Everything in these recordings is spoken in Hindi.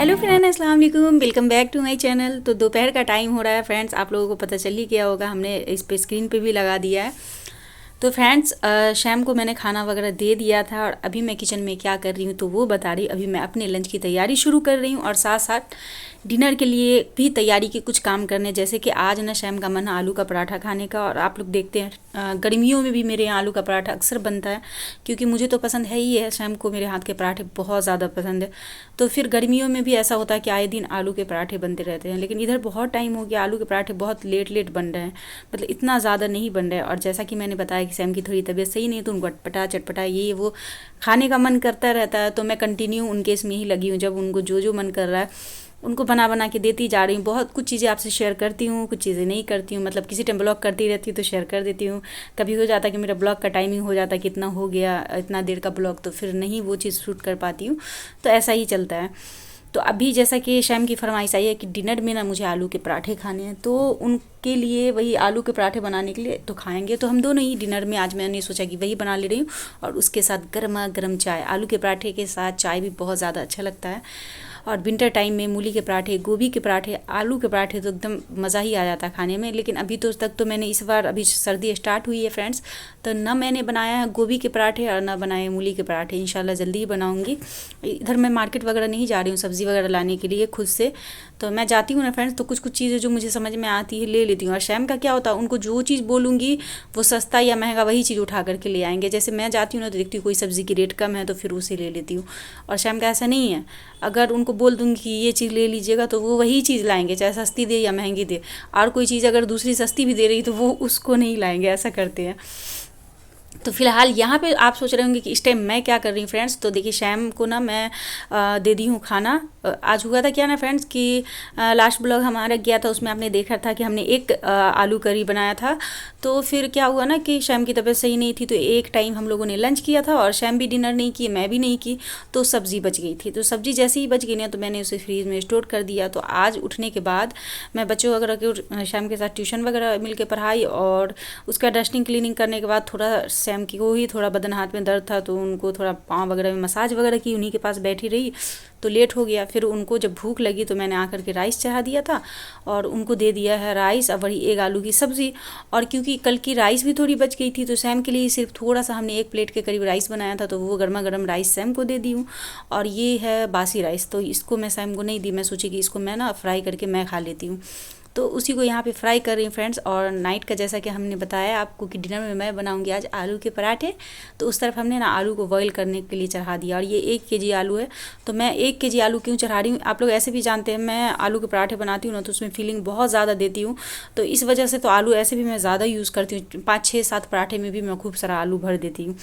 हेलो फ्रेंड, अस्सलाम वालेकुम। Welcome back to my channel. तो दोपहर का टाइम हो रहा है फ्रेंड्स, आप लोगों को पता चल ही गया होगा, हमने इस पे स्क्रीन पे भी लगा दिया है। तो फ्रेंड्स, शाम को मैंने खाना वगैरह दे दिया था और अभी मैं किचन में क्या कर रही हूँ तो वो बता रही। अभी मैं अपने लंच की तैयारी शुरू कर रही हूँ और साथ साथ डिनर के लिए भी तैयारी के कुछ काम करने, जैसे कि आज ना शाम का मन है आलू का पराठा खाने का। और आप लोग देखते हैं गर्मियों में भी मेरे यहाँ आलू का पराठा अक्सर बनता है, क्योंकि मुझे तो पसंद है ही है। शाम को मेरे हाथ के पराठे बहुत ज़्यादा पसंद है। तो फिर गर्मियों में भी ऐसा होता है कि आए दिन आलू के पराठे बनते रहते हैं। लेकिन इधर बहुत टाइम हो गया, आलू के पराठे बहुत लेट लेट बन रहे हैं, मतलब इतना ज़्यादा नहीं बन रहे हैं। और जैसा कि मैंने बताया कि सैम की थोड़ी तबीयत सही नहीं है, तो उनको अटपटा चटपटा ये वो खाने का मन करता रहता है। तो मैं कंटिन्यू उनके इसमें ही लगी हूँ, जब उनको जो जो मन कर रहा है उनको बना बना के देती जा रही हूँ। बहुत कुछ चीज़ें आपसे शेयर करती हूँ, कुछ चीज़ें नहीं करती हूँ, मतलब किसी टाइम ब्लॉग करती रहती हूँ तो शेयर कर देती हूँ। कभी हो जाता है कि मेरा ब्लॉग का टाइमिंग हो जाता है कि इतना हो गया, इतना देर का ब्लॉग, तो फिर नहीं वो चीज़ शूट कर पाती हूँ। तो ऐसा ही चलता है। तो अभी जैसा कि शाम की फरमाइश आई है कि डिनर में ना मुझे आलू के पराठे खाने हैं, तो उनके लिए वही आलू के पराठे बनाने के लिए तो खाएंगे। तो हम दोनों ही डिनर में आज मैंने सोचा कि वही बना ले रही हूँ, और उसके साथ गर्मा गर्म चाय। आलू के पराठे के साथ चाय भी बहुत ज़्यादा अच्छा लगता है। और विंटर टाइम में मूली के पराठे, गोभी के पराठे, आलू के पराठे तो एकदम मज़ा ही आ जाता है खाने में। लेकिन अभी तो तक तो मैंने इस बार, अभी सर्दी स्टार्ट हुई है फ्रेंड्स, तो ना मैंने बनाया है गोभी के पराठे और ना बनाए मूली के पराठे। इंशाल्लाह जल्दी ही बनाऊंगी। इधर मैं मार्केट वगैरह नहीं जा रही हूँ सब्ज़ी वगैरह लाने के लिए खुद से। तो मैं जाती हूँ ना फ्रेंड्स, तो कुछ कुछ चीज़ें जो मुझे समझ में आती है ले लेती हूँ। और शैम का क्या होता है, उनको जो चीज़ बोलूँगी वो सस्ता या महंगा वही चीज़ उठा करके ले आएंगे। जैसे मैं जाती हूँ ना तो देखती हूँ कोई सब्ज़ी की रेट कम है तो फिर उसे ले लेती हूँ। और शैम का ऐसा नहीं है, अगर उनको बोल दूँगी कि ये चीज़ ले लीजिएगा तो वो वही चीज़ लाएंगे, चाहे सस्ती दे या महंगी दे। और कोई चीज़ अगर दूसरी सस्ती भी दे रही तो वो उसको नहीं लाएंगे, ऐसा करते हैं। तो फिलहाल यहाँ पे आप सोच रहे होंगे कि इस टाइम मैं क्या कर रही हूँ फ्रेंड्स। तो देखिए शैम को ना मैं दे दी हूँ खाना। आज हुआ था क्या ना फ्रेंड्स कि लास्ट ब्लॉग हमारा गया था, उसमें आपने देखा था कि हमने एक आलू करी बनाया था। तो फिर क्या हुआ ना कि शैम की तबीयत सही नहीं थी, तो एक टाइम हम लोगों ने लंच किया था और शैम भी डिनर नहीं की, मैं भी नहीं की। तो सब्ज़ी बच गई थी, तो सब्ज़ी जैसे ही बच गई ना तो मैंने उसे फ्रीज में स्टोर कर दिया। तो आज उठने के बाद मैं बच्चों वगैरह के शैम के साथ ट्यूशन वगैरह मिल के पढ़ाई, और उसका डस्टिंग क्लीनिंग करने के बाद थोड़ा सैम की को ही थोड़ा बदन हाथ में दर्द था, तो उनको थोड़ा पाँव वगैरह में मसाज वगैरह की, उन्हीं के पास बैठी रही तो लेट हो गया। फिर उनको जब भूख लगी तो मैंने आकर के राइस चढ़ा दिया था और उनको दे दिया है राइस और वही एक आलू की सब्ज़ी। और क्योंकि कल की राइस भी थोड़ी बच गई थी तो सैम के लिए सिर्फ थोड़ा सा हमने एक प्लेट के करीब राइस बनाया था, तो वो गर्मा गर्म राइस सैम को दे दी हूँ। और ये है बासी राइस, तो इसको मैं सैम को नहीं दी, मैं सोची कि इसको मैं ना फ्राई करके मैं खा लेती हूँ। तो उसी को यहाँ पे फ्राई कर रही हूँ फ्रेंड्स। और नाइट का जैसा कि हमने बताया आपको कि डिनर में मैं बनाऊँगी आज आलू के पराठे, तो उस तरफ हमने ना आलू को बॉईल करने के लिए चढ़ा दिया। और ये 1 kg आलू है, तो मैं 1 kg आलू क्यों चढ़ा रही हूँ, आप लोग ऐसे भी जानते हैं मैं आलू के पराठे बनाती हूँ ना तो उसमें फीलिंग बहुत ज़्यादा देती हूँ। तो इस वजह से तो आलू ऐसे भी मैं ज़्यादा यूज़ करती हूँ, 5 6 7 पराठे में भी मैं खूब सारा आलू भर देती हूँ।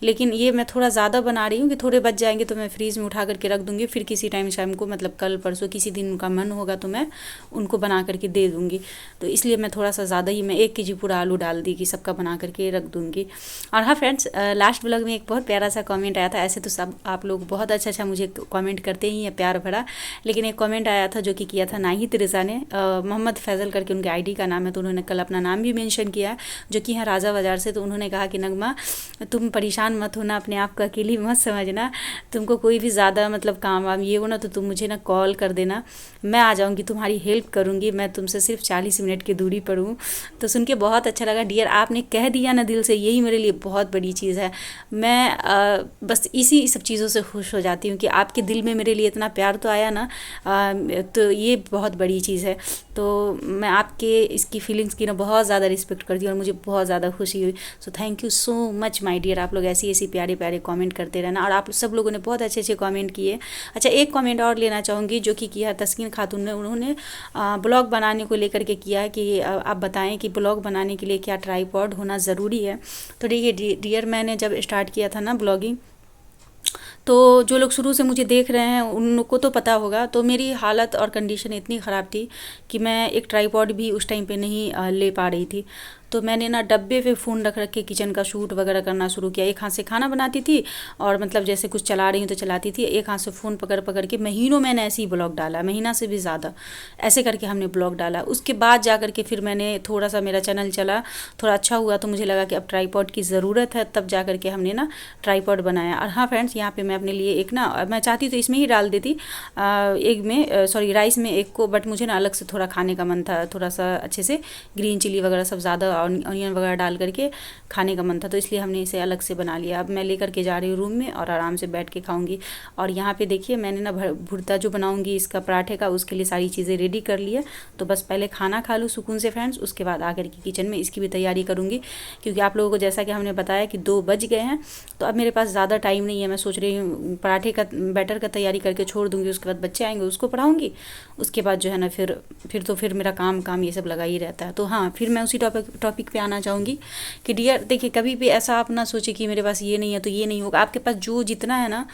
लेकिन ये मैं थोड़ा ज़्यादा बना रही हूँ कि थोड़े बच जाएंगे तो मैं फ्रीज़ में उठा करके रख दूँगी, फिर किसी टाइम शाम को, मतलब कल परसों किसी दिन उनका मन होगा तो मैं उनको बना करके दे दूँगी। तो इसलिए मैं थोड़ा सा ज़्यादा ही, मैं 1 kg पूरा आलू डाल दी कि सबका बना करके रख दूँगी। और हाँ फ्रेंड्स, लास्ट ब्लॉग में एक बहुत प्यारा सा कमेंट आया था। ऐसे तो सब आप लोग बहुत अच्छा अच्छा मुझे कमेंट करते ही हैं, प्यार भरा। लेकिन एक कमेंट आया था जो कि किया था नाहिद रिज़ा ने, मोहम्मद फैज़ल करके उनके आईडी का नाम है। तो उन्होंने कल अपना नाम भी मेंशन किया है, जो कि है राजा बाज़ार से। तो उन्होंने कहा कि नगमा तुम परेशान मत होना, अपने आप को अकेली मत समझना, तुमको कोई भी ज़्यादा मतलब काम वाम ये हो ना तो तुम मुझे ना कॉल कर देना, मैं आ जाऊँगी, तुम्हारी हेल्प करूँगी। मैं तुमसे सिर्फ 40 मिनट की दूरी पर हूँ। तो सुन के बहुत अच्छा लगा। डियर, आपने कह दिया ना दिल से, यही मेरे लिए बहुत बड़ी चीज़ है। मैं बस इसी सब चीज़ों से खुश हो जाती हूँ कि आपके दिल में मेरे लिए इतना प्यार तो आया ना, तो ये बहुत बड़ी चीज़ है। तो मैं आपके इसकी फीलिंग्स की ना बहुत ज़्यादा रिस्पेक्ट करती हूँ और मुझे बहुत ज़्यादा खुशी हुई। So thank you so much my dear. आप लोग ऐसी ऐसी प्यारे प्यारे कमेंट करते रहना, और आप सब लोगों ने बहुत अच्छे अच्छे कमेंट किए। अच्छा, एक कमेंट और लेना चाहूँगी जो कि किया तस्कीन खातून ने। उन्होंने ब्लॉग बनाने को लेकर के किया कि आप बताएं कि ब्लॉग बनाने के लिए क्या ट्राईपॉड होना ज़रूरी है। तो देखिए डियर, मैंने जब स्टार्ट किया था ना ब्लॉगिंग, तो जो लोग शुरू से मुझे देख रहे हैं उनको तो पता होगा, तो मेरी हालत और कंडीशन इतनी ख़राब थी कि मैं एक ट्राईपॉड भी उस टाइम पे नहीं ले पा रही थी। तो मैंने ना डब्बे पे फ़ोन रख रख के किचन का शूट वगैरह करना शुरू किया। एक हाथ से खाना बनाती थी और मतलब जैसे कुछ चला रही हूँ तो चलाती थी, एक हाथ से फ़ोन पकड़ पकड़ के महीनों मैंने ऐसे ही ब्लॉग डाला, महीना से भी ज़्यादा ऐसे करके हमने ब्लॉग डाला। उसके बाद जा कर के फिर मैंने थोड़ा सा मेरा चैनल चला, थोड़ा अच्छा हुआ तो मुझे लगा कि अब ट्राईपॉड की ज़रूरत है, तब जा कर के हमने ना ट्राईपॉड बनाया। और हाँ फ्रेंड्स, यहाँ पे मैं अपने लिए एक ना, मैं चाहती तो इसमें ही डाल देती एग में, सॉरी राइस में एग को, बट मुझे ना अलग से थोड़ा खाने का मन था, थोड़ा सा अच्छे से ग्रीन चिली वगैरह सब ज़्यादा ऑनियन वगैरह डाल करके खाने का मन था, तो इसलिए हमने इसे अलग से बना लिया। अब मैं लेकर के जा रही हूँ रूम में और आराम से बैठ के खाऊंगी। और यहाँ पे देखिए मैंने ना भुर्ता जो बनाऊंगी इसका पराठे का, उसके लिए सारी चीज़ें रेडी कर ली है। तो बस पहले खाना खा लूँ सुकून से फ्रेंड्स, उसके बाद आकर के किचन में इसकी भी तैयारी करूँगी, क्योंकि आप लोगों को जैसा कि हमने बताया कि 2 बज गए हैं, तो अब मेरे पास ज़्यादा टाइम नहीं है। मैं सोच रही हूँ पराठे का बैटर का तैयारी करके छोड़ दूँगी, उसके बाद बच्चे आएंगे उसको पढ़ाऊँगी, उसके बाद जो है ना फिर मेरा काम ये सब लगा ही रहता है। तो हाँ, फिर मैं उसी टॉपिक पे आना चाहूँगी कि डियर देखिए, कभी भी ऐसा आप ना सोचे कि मेरे पास ये नहीं है तो ये नहीं होगा। आपके पास जो जितना है ना,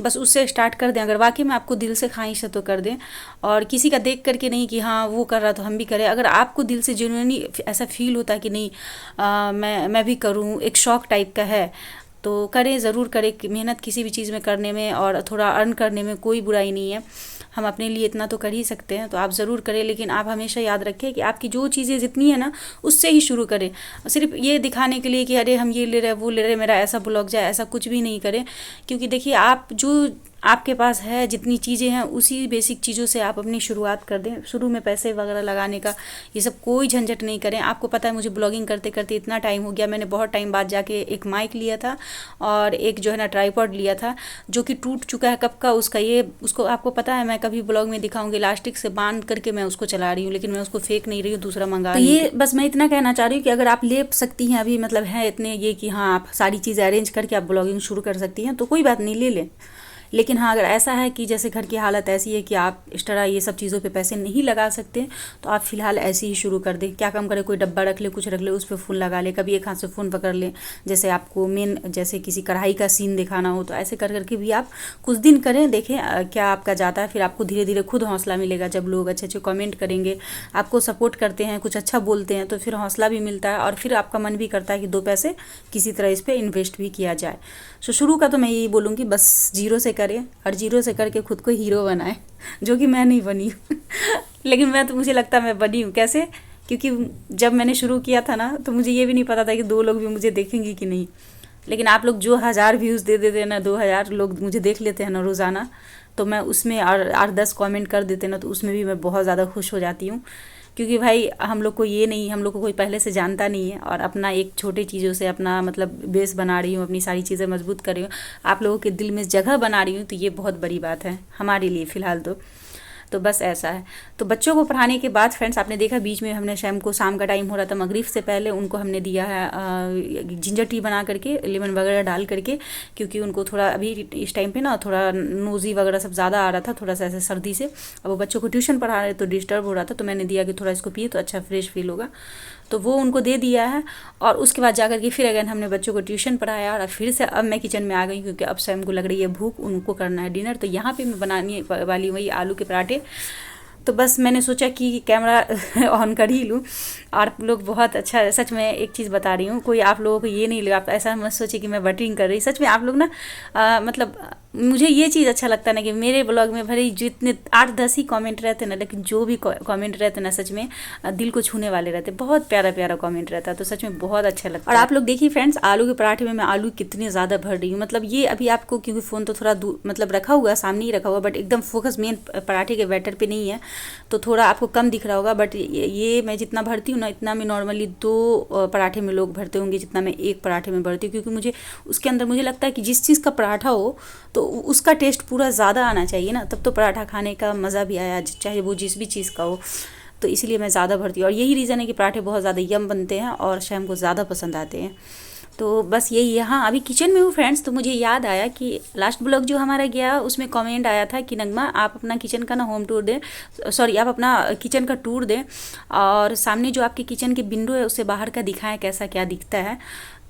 बस उससे स्टार्ट कर दें। अगर वाकई में आपको दिल से ख्वाहिश है तो कर दें, और किसी का देख करके नहीं कि हाँ वो कर रहा तो हम भी करें। अगर आपको दिल से जेन्युइनली ऐसा फील होता है कि नहीं मैं भी करूँ, एक शौक टाइप का है, तो करें, ज़रूर करें। मेहनत किसी भी चीज़ में करने में और थोड़ा अर्न करने में कोई बुराई नहीं है, हम अपने लिए इतना तो कर ही सकते हैं, तो आप ज़रूर करें। लेकिन आप हमेशा याद रखें कि आपकी जो चीज़ें जितनी है ना, उससे ही शुरू करें। सिर्फ ये दिखाने के लिए कि अरे हम ये ले रहे हैं वो ले रहे हैं, मेरा ऐसा ब्लॉग जाए, ऐसा कुछ भी नहीं करें। क्योंकि देखिए, आप जो आपके पास है, जितनी चीज़ें हैं, उसी बेसिक चीज़ों से आप अपनी शुरुआत कर दें। शुरू में पैसे वगैरह लगाने का ये सब कोई झंझट नहीं करें। आपको पता है मुझे ब्लॉगिंग करते करते इतना टाइम हो गया, मैंने बहुत टाइम बाद जाके एक माइक लिया था और एक जो है ना ट्राईपॉड लिया था, जो कि टूट चुका है कब का उसको आपको पता है, मैं कभी ब्लॉग में दिखाऊंगी, इलास्टिक से बांध करके मैं उसको चला रही हूँ, लेकिन मैं उसको फेंक नहीं रही हूँ, दूसरा मंगा रही हूँ। तो ये बस मैं इतना कहना चाह रही हूँ कि अगर आप ले सकती हैं अभी, मतलब है इतने ये कि हाँ आप सारी चीज़ें अरेंज करके आप ब्लॉगिंग शुरू कर सकती हैं, तो कोई बात नहीं, ले लें। लेकिन हाँ, अगर ऐसा है कि जैसे घर की हालत ऐसी है कि आप इस तरह ये सब चीज़ों पे पैसे नहीं लगा सकते, तो आप फ़िलहाल ऐसे ही शुरू कर दें। क्या काम करें, कोई डब्बा रख ले, कुछ रख ले, उस पर फ़ोन लगा ले, कभी एक हाथ से फ़ोन पकड़ लें। जैसे आपको मेन जैसे किसी कढ़ाई का सीन दिखाना हो, तो ऐसे कर करके भी आप कुछ दिन करें, देखें क्या आपका जाता है। फिर आपको धीरे धीरे खुद हौसला मिलेगा, जब लोग अच्छे अच्छे कमेंट करेंगे, आपको सपोर्ट करते हैं, कुछ अच्छा बोलते हैं, तो फिर हौसला भी मिलता है और फिर आपका मन भी करता है कि 2 पैसे किसी तरह इस पर इन्वेस्ट भी किया जाए। सो शुरू का तो मैं यही बोलूँगी, बस जीरो से करें और जीरो से करके खुद को हीरो बनाएं, जो कि मैं नहीं बनी हूँ लेकिन मुझे लगता है मैं बनी हूँ। कैसे? क्योंकि जब मैंने शुरू किया था ना, तो मुझे ये भी नहीं पता था कि 2 लोग भी मुझे देखेंगे कि नहीं। लेकिन आप लोग जो 1000 व्यूज़ दे देते हैं ना, 2000 लोग मुझे देख लेते हैं ना रोज़ाना, तो मैं उसमें 8-10 कमेंट कर देते ना, तो उसमें भी मैं बहुत ज़्यादा खुश हो जाती हूँ। क्योंकि भाई हम लोग को कोई पहले से जानता नहीं है, और अपना एक छोटे चीज़ों से अपना मतलब बेस बना रही हूँ, अपनी सारी चीज़ें मजबूत कर रही हूँ, आप लोगों के दिल में जगह बना रही हूँ, तो ये बहुत बड़ी बात है हमारे लिए फ़िलहाल तो बस ऐसा है। तो बच्चों को पढ़ाने के बाद फ्रेंड्स, आपने देखा बीच में हमने शाम का टाइम हो रहा था, मगरिब से पहले उनको हमने दिया है जिंजर टी बना करके, लेमन वगैरह डाल करके, क्योंकि उनको थोड़ा अभी इस टाइम पे ना थोड़ा नोज़ी वगैरह सब ज़्यादा आ रहा था, थोड़ा सा ऐसे सर्दी से। अब वो बच्चों को ट्यूशन पढ़ा रहे तो डिस्टर्ब हो रहा था, तो मैंने दिया कि थोड़ा इसको पिए तो अच्छा फ्रेश फील होगा, तो वो उनको दे दिया है। और उसके बाद जाकर के फिर अगेन हमने बच्चों को ट्यूशन पढ़ाया, और फिर से अब मैं किचन में आ गई, क्योंकि अब शाम को लग रही है भूख, उनको करना है डिनर। तो यहाँ पे मैं बनाने वाली वही आलू के पराठे। तो बस मैंने सोचा कि कैमरा ऑन कर ही लूँ। और आप लोग बहुत अच्छा, सच में एक चीज़ बता रही हूँ, कोई आप लोगों को ये नहीं लगा, आप ऐसा मत सोचिए कि मैं बटरिंग कर रही। सच में आप लोग ना मतलब मुझे ये चीज़ अच्छा लगता है ना कि मेरे ब्लॉग में भले जितने 8-10 ही कमेंट रहते ना, लेकिन जो भी कमेंट रहते ना, सच में दिल को छूने वाले रहते। बहुत प्यारा प्यारा कमेंट रहता है, तो सच में बहुत अच्छा लगता है। और आप लोग देखिए फ्रेंड्स, आलू के पराठे में मैं आलू कितने ज़्यादा भर रही हूँ। मतलब ये अभी आपको, क्योंकि फ़ोन तो थोड़ा दूर मतलब रखा हुआ, सामने ही रखा हुआ, बट एकदम फोकस मेन पराठे के बैटर पर नहीं है, तो थोड़ा आपको कम दिख रहा होगा। बट ये मैं जितना भरती हूँ ना, इतना मैं नॉर्मली 2 पराठे में लोग भरते होंगे, जितना मैं 1 पराठे में भरती हूँ। क्योंकि मुझे उसके अंदर मुझे लगता है कि जिस चीज़ का पराठा हो तो उसका टेस्ट पूरा ज़्यादा आना चाहिए ना, तब तो पराठा खाने का मज़ा भी आया, चाहे वो जिस भी चीज़ का हो। तो इसलिए मैं ज़्यादा भरती हूँ, और यही रीज़न है कि पराठे बहुत ज़्यादा यम बनते हैं और शाम को ज़्यादा पसंद आते हैं। तो बस यही है। हाँ, अभी किचन में हूँ फ्रेंड्स, तो मुझे याद आया कि लास्ट ब्लॉग जो हमारा गया, उसमें कमेंट आया था कि नगमा आप अपना किचन का ना होम टूर दें, सॉरी आप अपना किचन का टूर दें, और सामने जो आपके किचन की विंडो है उससे बाहर का दिखाएं कैसा क्या दिखता है।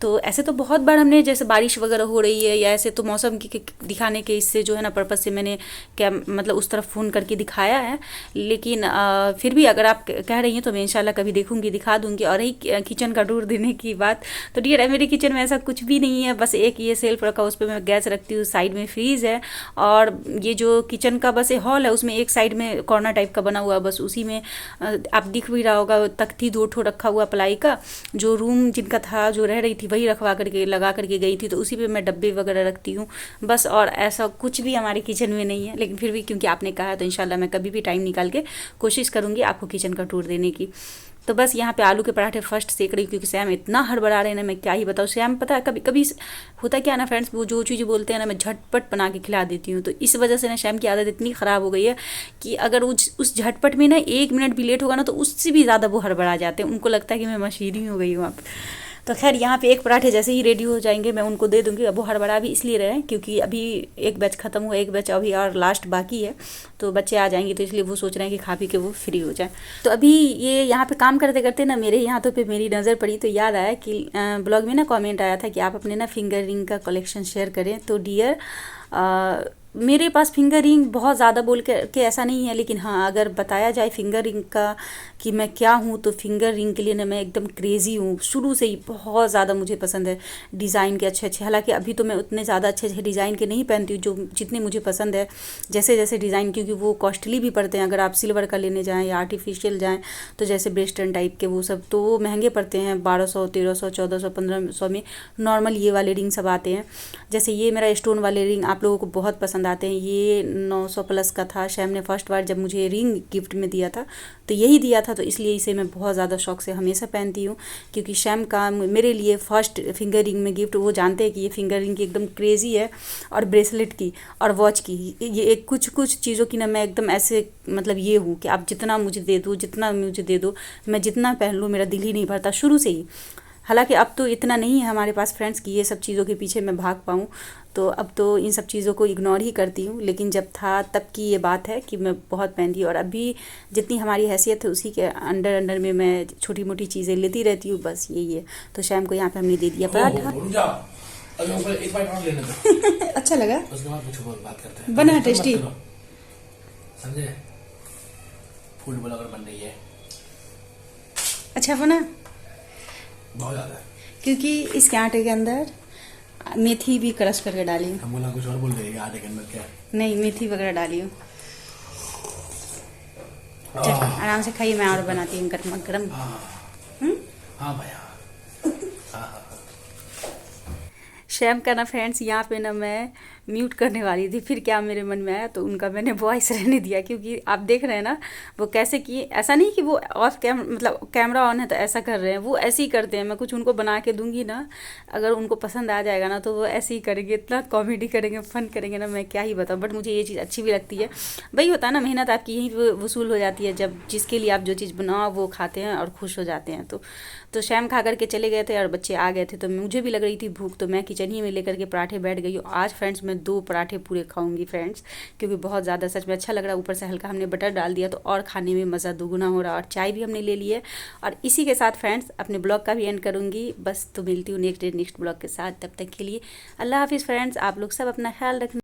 तो ऐसे तो बहुत बार हमने जैसे बारिश वगैरह हो रही है या ऐसे तो मौसम की दिखाने के इससे जो है ना पर्पज़ से मैंने क्या मतलब उस तरफ फ़ोन करके दिखाया है, लेकिन फिर भी अगर आप कह रही हैं तो मैं इंशाल्लाह कभी देखूंगी, दिखा दूंगी। और रही किचन का टूर देने की बात, तो डियर मेरे किचन में ऐसा कुछ भी नहीं है, बस एक ये सेल्फ रखा, उस पर मैं गैस रखती हूँ, साइड में फ्रीज़ है, और ये जो किचन का बस हॉल है उसमें एक साइड में कॉर्नर टाइप का बना हुआ, बस उसी में आप दिख भी रहा होगा तख्ती 2 ठो रखा हुआ प्लाई का, जो रूम जिनका था जो रह रही थी वही रखवा करके लगा करके गई थी, तो उसी पे मैं डब्बे वगैरह रखती हूँ बस। और ऐसा कुछ भी हमारे किचन में नहीं है, लेकिन फिर भी क्योंकि आपने कहा तो इंशाल्लाह मैं कभी भी टाइम निकाल के कोशिश करूँगी आपको किचन का टूर देने की। तो बस यहाँ पे आलू के पराठे फर्स्ट सेक रही हूँ, क्योंकि सैम इतना हड़बड़ा रहे हैं ना, मैं क्या ही बताऊँ। सैम पता है कभी कभी होता क्या ना फ्रेंड्स, वो जो चीज़ बोलते हैं ना मैं झटपट बना के खिला देती हूँ, तो इस वजह से ना सैम की आदत इतनी ख़राब हो गई है कि अगर उस झटपट में ना 1 मिनट भी लेट होगा ना तो उससे भी ज़्यादा वो हड़बड़ा जाते हैं, उनको लगता है कि मैं मशीन ही हो गई हूँ अब। तो खैर यहाँ पे एक पराठे जैसे ही रेडी हो जाएंगे मैं उनको दे दूँगी। अब वो हड़बड़ा भी इसलिए रहे हैं क्योंकि अभी एक बैच ख़त्म हुआ, एक बैच अभी और लास्ट बाकी है, तो बच्चे आ जाएंगे, तो इसलिए वो सोच रहे हैं कि खा पी के वो फ्री हो जाए। तो अभी ये यहाँ पे काम करते करते ना मेरे हाथों पे मेरी नज़र पड़ी, तो याद आया कि ब्लॉग में ना कमेंट आया था कि आप अपने ना फिंगर रिंग का कलेक्शन शेयर करें। तो डियर मेरे पास फिंगर रिंग बहुत ज़्यादा बोल के ऐसा नहीं है, लेकिन हाँ अगर बताया जाए फिंगर रिंग का कि मैं क्या हूँ, तो फिंगर रिंग के लिए ना मैं एकदम क्रेज़ी हूँ, शुरू से ही बहुत ज़्यादा मुझे पसंद है डिज़ाइन के अच्छे अच्छे। हालांकि अभी तो मैं उतने ज़्यादा अच्छे अच्छे डिज़ाइन के नहीं पहनती हूँ जो जितने मुझे पसंद है, जैसे जैसे डिज़ाइन, क्योंकि वो कॉस्टली भी पड़ते हैं। अगर आप सिल्वर का लेने जाएँ या आर्टिफिशियल जाएँ तो जैसे वेस्टर्न टाइप के वो सब तो वो महंगे पड़ते हैं, 1200 1300 1400 1500 में नॉर्मल ये वाले रिंग सब आते हैं। जैसे ये मेरा स्टोन वाले रिंग आप लोगों को बहुत पसंद आते हैं, ये 900 प्लस का था। शैम ने फर्स्ट बार जब मुझे रिंग गिफ्ट में दिया था तो यही दिया था, तो इसलिए इसे मैं बहुत ज़्यादा शौक से हमेशा पहनती हूँ, क्योंकि शैम का मेरे लिए फर्स्ट फिंगर रिंग में गिफ्ट, वो जानते हैं कि ये फिंगर रिंग की एकदम क्रेज़ी है, और ब्रेसलेट की और वॉच की, ये एक कुछ कुछ चीज़ों की ना मैं एकदम ऐसे मतलब ये हूँ कि आप जितना मुझे दे दो, जितना मुझे दे दो, मैं जितना पहन लूँ मेरा दिल ही नहीं भरता शुरू से ही। हालांकि अब तो इतना नहीं है हमारे पास फ्रेंड्स कि ये सब चीज़ों के पीछे मैं भाग पाऊँ, तो अब तो इन सब चीज़ों को इग्नोर ही करती हूँ, लेकिन जब था तब की ये बात है कि मैं बहुत पहनती हूँ, और अभी जितनी हमारी हैसियत है उसी के अंडर अंडर में मैं छोटी मोटी चीज़ें लेती रहती हूँ, बस यही है। तो शाम को यहाँ पे हमने दे दिया पराठा। अच्छा लगा, उसके बाद कुछ और बात करते हैं। बना टेस्टी, समझे? फूड ब्लॉगर बन रही है, अच्छा बना बहुत ज़्यादा, क्योंकि इसके आटे के अंदर मेथी भी क्रश करके डाली हूँ। हम बोला कुछ और बोल देगी आटे के अंदर क्या? नहीं, मेथी वगैरह डाली हूँ। आराम से खाइए, मैं और बनाती हूँ गर्मा गर्म। हाँ भाई हाँ। शैम का ना फ्रेंड्स यहाँ पे ना मैं म्यूट करने वाली थी, फिर क्या मेरे मन में आया तो उनका मैंने वॉइस रहने दिया, क्योंकि आप देख रहे हैं ना वो कैसे किए। ऐसा नहीं कि वो ऑफ मतलब कैमरा ऑन है तो ऐसा कर रहे हैं, वो ऐसे ही करते हैं। मैं कुछ उनको बना के दूंगी ना, अगर उनको पसंद आ जाएगा ना तो वो ऐसे ही करेंगे, इतना कॉमेडी करेंगे, फन करेंगे ना, मैं क्या ही बताऊँ। बट मुझे ये चीज़ अच्छी भी लगती है, वही होता है ना, मेहनत आपकी यहीं वसूल हो जाती है, जब जिसके लिए आप जो चीज़ बनाओ वो खाते हैं और खुश हो जाते हैं। तो शैम खा करके चले गए थे और बच्चे आ गए थे, तो मुझे भी लग रही थी भूख, तो मैं किचन ही में लेकर के पराठे बैठ गई हूँ। आज फ्रेंड्स मैं 2 पराठे पूरे खाऊंगी फ्रेंड्स, क्योंकि बहुत ज़्यादा सच में अच्छा लग रहा है। ऊपर से हल्का हमने बटर डाल दिया तो और खाने में मज़ा दोगुना हो रहा है, और चाय भी हमने ले ली है। और इसी के साथ फ्रेंड्स अपने ब्लॉग का भी एंड करूँगी बस। तो मिलती हूँ नेक्स्ट ब्लॉग के साथ, तब तक के लिए अल्लाह हाफिज़ फ्रेंड्स। आप लोग सब अपना ख्याल रखना।